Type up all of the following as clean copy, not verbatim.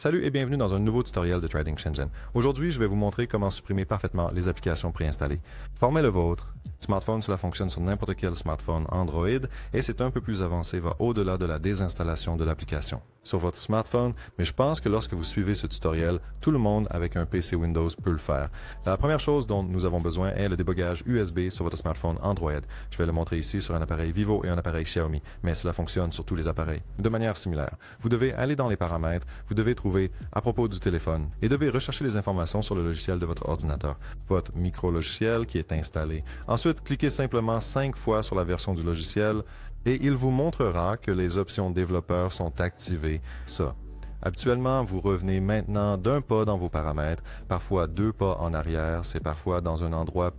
Salut et bienvenue dans un nouveau tutoriel de Trading Shenzhen. Aujourd'hui, je vais vous montrer comment supprimer parfaitement les applications préinstallées. Formez le vôtre. Smartphone, cela fonctionne sur n'importe quel smartphone Android et c'est un peu plus avancé, va au-delà de la désinstallation de l'application sur votre smartphone, mais je pense que lorsque vous suivez ce tutoriel, tout le monde avec un PC Windows peut le faire. La première chose dont nous avons besoin est le débogage USB sur votre smartphone Android. Je vais le montrer ici sur un appareil Vivo et un appareil Xiaomi, mais cela fonctionne sur tous les appareils de manière similaire. Vous devez aller dans les paramètres, vous devez trouver à propos du téléphone et devez rechercher les informations sur le logiciel de votre ordinateur, votre micro-logiciel qui est installé. Ensuite, cliquez simplement 5 fois sur la version du logiciel et il vous montrera que les options développeurs sont activées. Ça. Habituellement, vous revenez maintenant d'un pas dans vos paramètres, parfois 2 pas en arrière, c'est parfois dans un endroit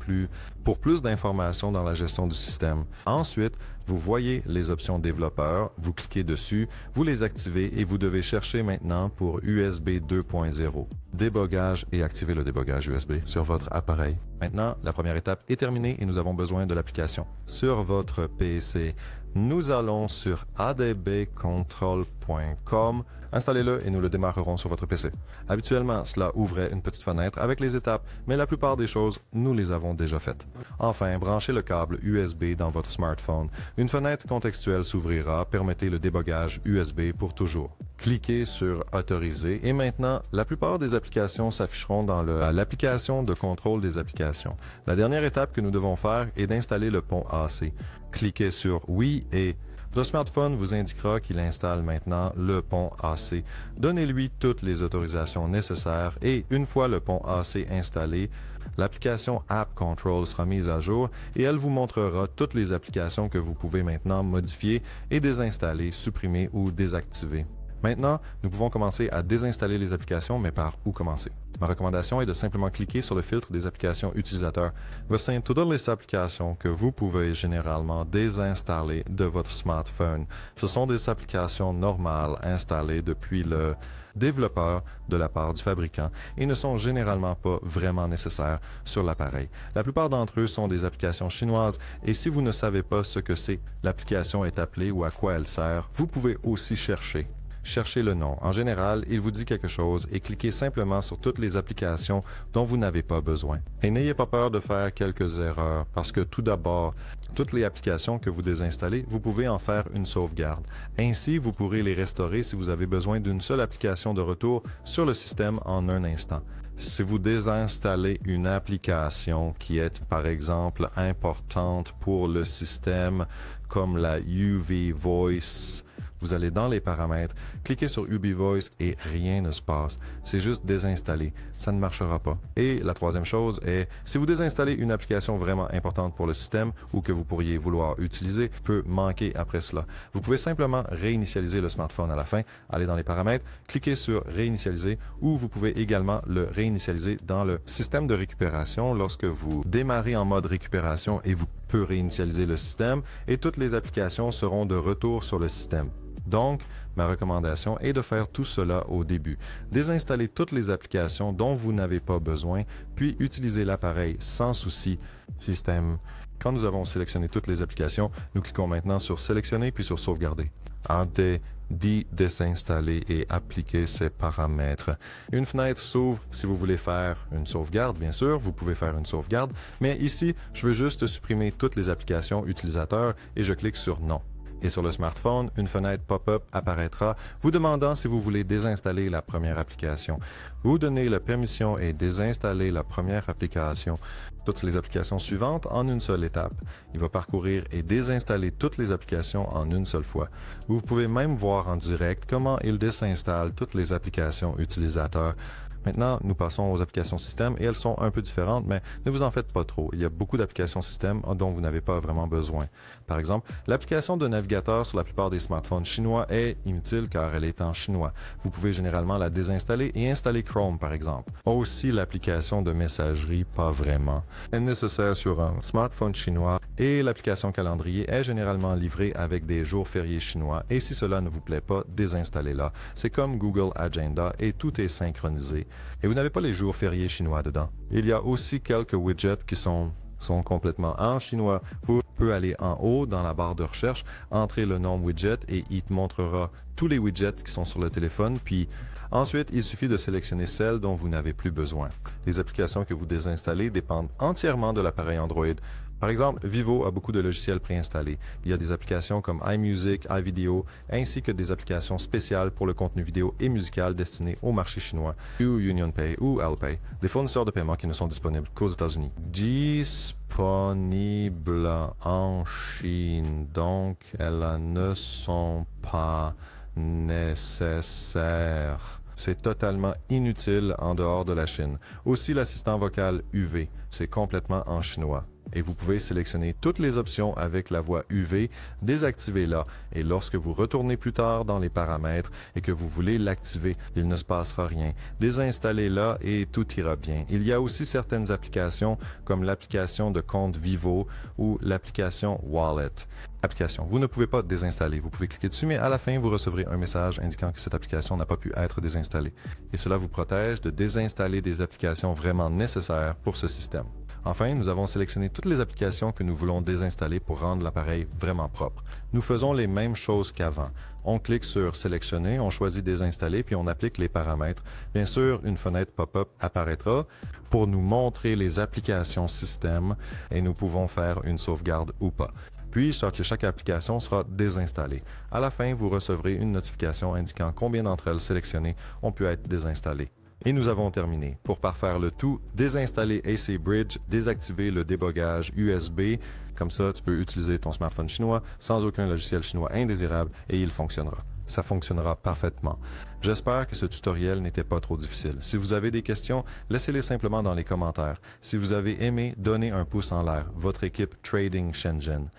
pour plus d'informations dans la gestion du système. Ensuite, vous voyez les options développeurs, vous cliquez dessus, vous les activez et vous devez chercher maintenant pour USB 2.0. Débogage et activer le débogage USB sur votre appareil. Maintenant, la première étape est terminée et nous avons besoin de l'application. Sur votre PC, nous allons sur adbcontrol.com. Installez-le et nous le démarrerons sur votre PC. Habituellement, cela ouvrait une petite fenêtre avec les étapes, mais la plupart des choses, nous les avons déjà faites. Enfin, branchez le câble USB dans votre smartphone. Une fenêtre contextuelle s'ouvrira, permettez le débogage USB pour toujours. Cliquez sur Autoriser et maintenant, la plupart des applications s'afficheront dans l'application de contrôle des applications. La dernière étape que nous devons faire est d'installer le pont AC. Cliquez sur Oui et votre smartphone vous indiquera qu'il installe maintenant le pont AC. Donnez-lui toutes les autorisations nécessaires et une fois le pont AC installé, l'application App Control sera mise à jour et elle vous montrera toutes les applications que vous pouvez maintenant modifier et désinstaller, supprimer ou désactiver. Maintenant, nous pouvons commencer à désinstaller les applications, mais par où commencer? Ma recommandation est de simplement cliquer sur le filtre des applications utilisateurs. Voici toutes les applications que vous pouvez généralement désinstaller de votre smartphone. Ce sont des applications normales installées depuis le développeur de la part du fabricant et ne sont généralement pas vraiment nécessaires sur l'appareil. La plupart d'entre eux sont des applications chinoises et si vous ne savez pas ce que l'application est appelée ou à quoi elle sert, vous pouvez aussi chercher. Cherchez le nom. En général, il vous dit quelque chose et cliquez simplement sur toutes les applications dont vous n'avez pas besoin. Et n'ayez pas peur de faire quelques erreurs parce que tout d'abord, toutes les applications que vous désinstallez, vous pouvez en faire une sauvegarde. Ainsi, vous pourrez les restaurer si vous avez besoin d'une seule application de retour sur le système en un instant. Si vous désinstallez une application qui est, par exemple, importante pour le système, comme la UV Voice, vous allez dans les paramètres, cliquez sur UV Voice et rien ne se passe. C'est juste désinstaller. Ça ne marchera pas. Et la troisième chose est, si vous désinstallez une application vraiment importante pour le système ou que vous pourriez vouloir utiliser, peut manquer après cela. Vous pouvez simplement réinitialiser le smartphone à la fin, aller dans les paramètres, cliquez sur réinitialiser ou vous pouvez également le réinitialiser dans le système de récupération lorsque vous démarrez en mode récupération et vous pouvez réinitialiser le système et toutes les applications seront de retour sur le système. Donc, ma recommandation est de faire tout cela au début. Désinstaller toutes les applications dont vous n'avez pas besoin, puis utiliser l'appareil sans souci. Système. Quand nous avons sélectionné toutes les applications, nous cliquons maintenant sur Sélectionner puis sur Sauvegarder. Désinstaller et appliquer ces paramètres. Une fenêtre s'ouvre si vous voulez faire une sauvegarde, bien sûr, vous pouvez faire une sauvegarde, mais ici, je veux juste supprimer toutes les applications utilisateurs et je clique sur Non. Et sur le smartphone, une fenêtre pop-up apparaîtra vous demandant si vous voulez désinstaller la première application. Vous donnez la permission et désinstaller la première application. Toutes les applications suivantes en une seule étape. Il va parcourir et désinstaller toutes les applications en une seule fois. Vous pouvez même voir en direct comment il désinstalle toutes les applications utilisateurs. Maintenant, nous passons aux applications système et elles sont un peu différentes, mais ne vous en faites pas trop. Il y a beaucoup d'applications système dont vous n'avez pas vraiment besoin. Par exemple, l'application de navigateur sur la plupart des smartphones chinois est inutile car elle est en chinois. Vous pouvez généralement la désinstaller et installer Chrome, par exemple. Aussi, l'application de messagerie, pas vraiment. Elle est nécessaire sur un smartphone chinois et l'application calendrier est généralement livrée avec des jours fériés chinois et si cela ne vous plaît pas, désinstallez-la. C'est comme Google Agenda et tout est synchronisé. Et vous n'avez pas les jours fériés chinois dedans. Il y a aussi quelques widgets qui sont complètement en chinois. Vous peut aller en haut dans la barre de recherche, entrer le nom widget et il te montrera tous les widgets qui sont sur le téléphone, puis ensuite, il suffit de sélectionner celles dont vous n'avez plus besoin. Les applications que vous désinstallez dépendent entièrement de l'appareil Android. Par exemple, Vivo a beaucoup de logiciels préinstallés. Il y a des applications comme iMusic, iVideo, ainsi que des applications spéciales pour le contenu vidéo et musical destinées au marché chinois, ou UnionPay ou Alipay, des fournisseurs de paiement qui ne sont disponibles qu'aux États-Unis. Disponibles en Chine, donc elles ne sont pas nécessaires. C'est totalement inutile en dehors de la Chine. Aussi, l'assistant vocal UV, c'est complètement en chinois. Et vous pouvez sélectionner toutes les options avec la voix UV, désactivez-la, et lorsque vous retournez plus tard dans les paramètres et que vous voulez l'activer, il ne se passera rien. Désinstallez-la et tout ira bien. Il y a aussi certaines applications comme l'application de compte Vivo ou l'application Wallet. Application. Vous ne pouvez pas désinstaller. Vous pouvez cliquer dessus, mais à la fin, vous recevrez un message indiquant que cette application n'a pas pu être désinstallée. Et cela vous protège de désinstaller des applications vraiment nécessaires pour ce système. Enfin, nous avons sélectionné toutes les applications que nous voulons désinstaller pour rendre l'appareil vraiment propre. Nous faisons les mêmes choses qu'avant. On clique sur Sélectionner, on choisit Désinstaller, puis on applique les paramètres. Bien sûr, une fenêtre pop-up apparaîtra pour nous montrer les applications système et nous pouvons faire une sauvegarde ou pas. Puis, chaque application sera désinstallée. À la fin, vous recevrez une notification indiquant combien d'entre elles sélectionnées ont pu être désinstallées. Et nous avons terminé. Pour parfaire le tout, désinstaller AC Bridge, désactiver le débogage USB. Comme ça, tu peux utiliser ton smartphone chinois sans aucun logiciel chinois indésirable et il fonctionnera. Ça fonctionnera parfaitement. J'espère que ce tutoriel n'était pas trop difficile. Si vous avez des questions, laissez-les simplement dans les commentaires. Si vous avez aimé, donnez un pouce en l'air. Votre équipe Trading Shenzhen.